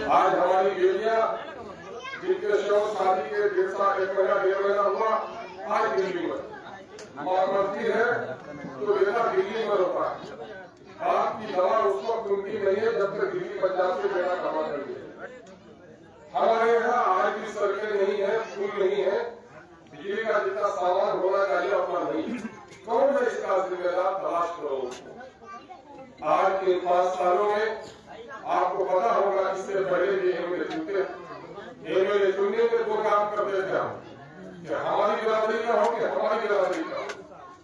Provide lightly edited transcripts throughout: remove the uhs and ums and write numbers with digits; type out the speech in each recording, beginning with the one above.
आज हमारी बेटियां जिनके शव शादी के 1.5 महीना हुआ, आज दिल्ली में मां मरती है तो बेटा दिल्ली में रोता है। आपकी दवा उस वक्त उनकी नहीं है जब तक दिल्ली पंजाब से बेटा कमा कर दिए। हमारे यहाँ आज भी सड़कें नहीं है, पुल नहीं है, बिजली का जितना सामान होना चाहिए अपना नहीं। कौन है इसका जिम्मेदार? तलाश करो। आज के 5 सालों में आपको पता होगा, इससे पहले भी एमएलए चुनने में 2 काम करते थे कि हमारी बिरादरी का हो कि हमारी बिरादरी का।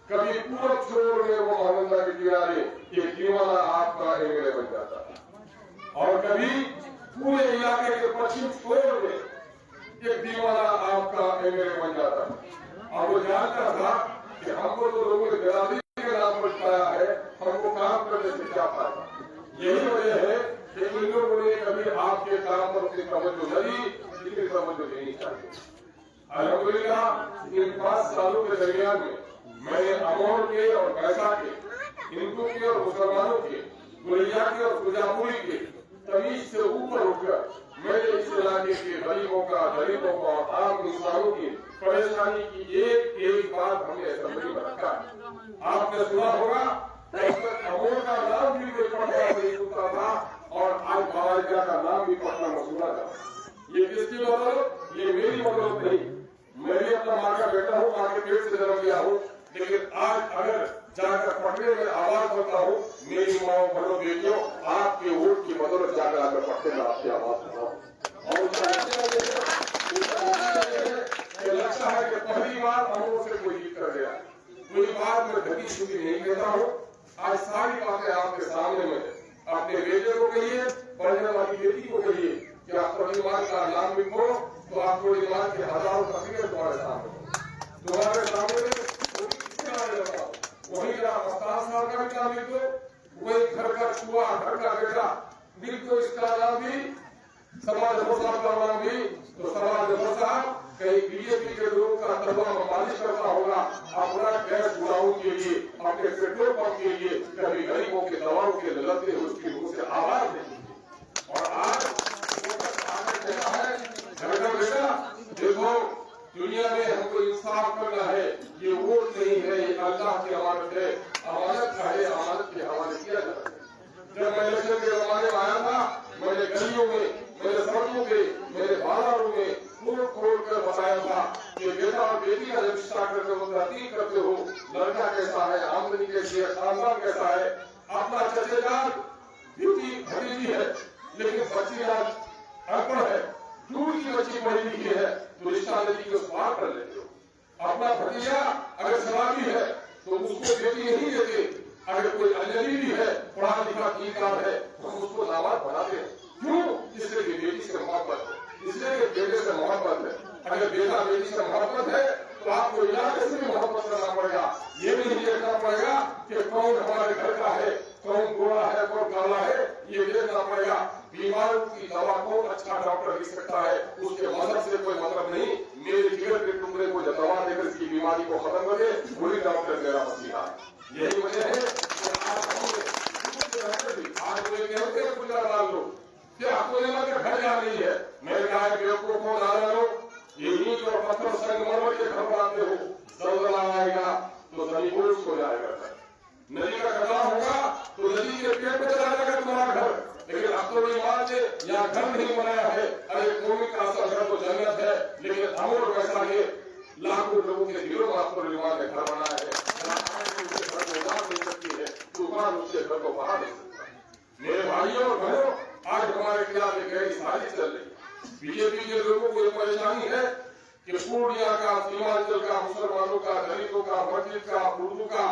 कभी पूरब छोर में वो महानंदा के किनारे एक दीवाना आपका एमएलए बन जाता था, और कभी पूरे इलाके के पश्चिम छोर में एक दीवाना आपका एमएलए बन जाता था। और वो जानता था कि हमको तो लोगों ने बिरादरी के नाम पर पाया है, हमको काम करने से क्या फायदा। यही वजह है कि इन लोगों ने कभी आपके काम पर अपनी तवज्जो नहीं, जितनी तवज्जो देनी चाहिए। अल्हम्दुलिल्लाह इन 5 सालों के दरमियान में मैंने अमोर के और पैसा के, हिंदू के और मुसलमानों के, गुलिया के और गुजापुरी के तमीज से ऊपर उठकर मैंने इस इलाके के गरीबों का, दलितों का और आम इंसानों की परेशानी की एक बात हमने असेंबली में रखा है। आपने सुना होगा अमोर का नाम भी कोई पढ़ता नहीं सुनता था, और आज बाबा का नाम भी पढ़ना न सुना था। ये किसकी बदौलत? ये मेरी बदौलत नहीं। मैं भी अपना माँ का बेटा हूँ, माँ के पेट से जन्म लिया हूँ, लेकिन आज अगर जाकर पढ़ने में आवाज करता हूँ, मेरी माओ बहनों बेटियों, आपके वोट की बदौलत जाकर आकर पढ़ने में आपकी आवाज सुना। और लगता है कि पहली बार हमों से कोई जीत कर गया। कोई बात मैं ढकी छुपी नहीं कहता हूँ। आज सारी बातें आपके सामने में, अपने बेटे को कहिए, पढ़ने वाली बेटी को कहिए कि आप परिवार का नाम लिखो, तो आप परिवार के हजारों तस्वीरें तुम्हारे सामने वही 50 साल का भी नाम लिख दो, वही घर का छुआ, घर का बेटा लिख दो, इसका नाम भी समाज साहब का नाम भी। तो समाज साहब कहीं बीजेपी के लोगों का तलवा मालिश करता होगा अपना गैस गुड़ाओं के लिए, अपने पेट्रोल पंप के लिए, कभी गरीबों के दवाओं के ललते हुए उसकी मुंह से आवाज नहीं। और आज बेटा देखो, दुनिया में हमको इंसाफ करना है, ये वोट नहीं है, ये अल्लाह की अमानत है, अमानत का है, अमानत के हवाले किया जाता है। जब मैं इलेक्शन के जमाने में आया था, मैंने गलियों में, मेरे सड़कों पे, मेरे बाजारों में खोल कर बताया था कि बेटा और बेटी का जब रिश्ता करते हो, तहकीक करते हो, लड़का कैसा है, आमदनी कैसी है, खानदान कैसा है, अपना चचेदार बेटी भतीजी है लेकिन बच्ची अनपढ़ है, दूर की बच्ची पढ़ी लिखी है, तो रिश्ता लेती को पार कर लेते हो। अपना भतीजा अगर शराबी है तो उसको बेटी नहीं देते, अगर कोई अजनबी भी है, पढ़ा लिखा दीनदार है, तो हम उसको दामाद बनाते हैं। क्यों? इसलिए कि बेटी से मोहब्बत है, इसलिए कि बेटे से मोहब्बत है। अगर बेटा बेटी से मोहब्बत है तो आपको इलाके से भी मोहब्बत करना पड़ेगा। ये भी नहीं देखना पड़ेगा कि कौन हमारे घर का है, कौन गोरा है, कौन काला है, ये देखना पड़ेगा। बीमारों की दवा को अच्छा डॉक्टर लिख सकता है, उसके मजहब से कोई मतलब नहीं। मेरे जिगर के टुकड़े को जब दवा देकर इसकी बीमारी को खत्म करे, वही डॉक्टर मेरा मसीहा है। यही वजह है कि आज कोई कहते हैं गुजरा डाल लो, क्या कोई घर जा रही है, मेरे कहा बेवकूफ को डाल लो, ये ईंट और पत्थर संगमरमर के घर बनाते हो, दलदला आएगा तो नदी पुरुष हो जाएगा, नदी का कटाव होगा तो नदी के पेट में चला जाएगा तुम्हारा घर। लेकिन अब तो ईमान से यहाँ घर नहीं बनाया है, अरे भूमि का असर घर तो जन्नत है, लेकिन अमूल वैसा है, लाखों लोगों के दिलों में आपको ईमान ने घर बनाया है, उसके घर को उड़ा नहीं सकती है, तूफान उसके घर को बहा नहीं सकता। मेरे भाइयों और बहनों, आज हमारे खिलाफ एक गहरी साजिश चल रही है। बीजेपी के लोगों को ये परेशानी है कि पूर्णिया का, सीमांचल का, मुसलमानों का, दलितों का, मस्जिद का, उर्दू का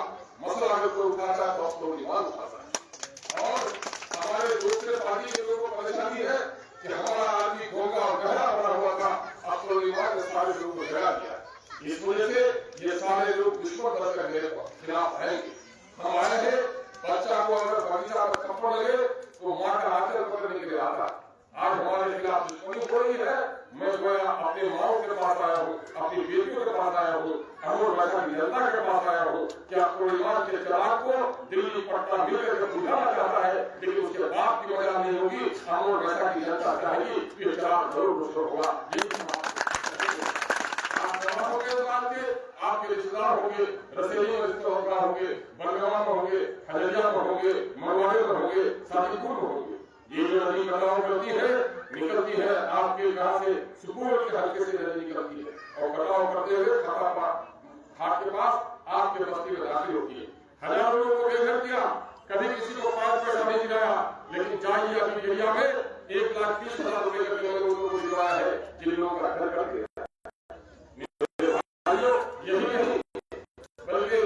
मसला अगर कोई उठाता है तो अब तो ईमान उठाता है। और हमारे दूसरे पार्टी के लोगों को परेशानी है कि हमारा आदमी घोंगा और गहरा बना हुआ था, अब तो ईमान ने सारे लोगों को गिरा दिया। इस वजह से ये सारे लोग दुश्मन बनकर मेरे खिलाफ आएंगे। हम आए हैं, बच्चा को अगर बगीचा में थप्पड़ लगे तो माँ का आंचल पकड़ने के लिए आता, आज हमारे खिलाफ दुश्मनी हो रही है। मैं गोया अपने माओ के पास आया हूँ, अपनी बेटियों के पास आया हूँ, अमोल वैसा की जनता के पास आया हूँ। क्या कोयला के चिराग को दिल्ली पटना मिलकर के बुझाना चाहता है, लेकिन उसके बाप की वजह नहीं होगी। अमोल वैसा की जनता चाहेगी कि चिराग जरूर रोशन होगा। आपके रिश्तेदार होंगे, रसेली में रिश्तेदार होंगे, बनगावा में होंगे, हजरिया में होंगे, मरवाड़े में होंगे, साथीपुर में होंगे। ये जो नदी कटाव निकलती है आपके यहाँ से सुकून के हल्के से नदी निकलती है और कटाव करते हुए घाट के पास आपके बस्ती में दाखिल होती है। हजारों लोगों को बेघर किया, कभी किसी को 5 पैसा नहीं दिलाया, लेकिन चाहिए अभी एरिया में 1,30,000 रुपए का लोगों को दिलवाया है, जिन लोगों का घर कर दिया। यही नहीं बल्कि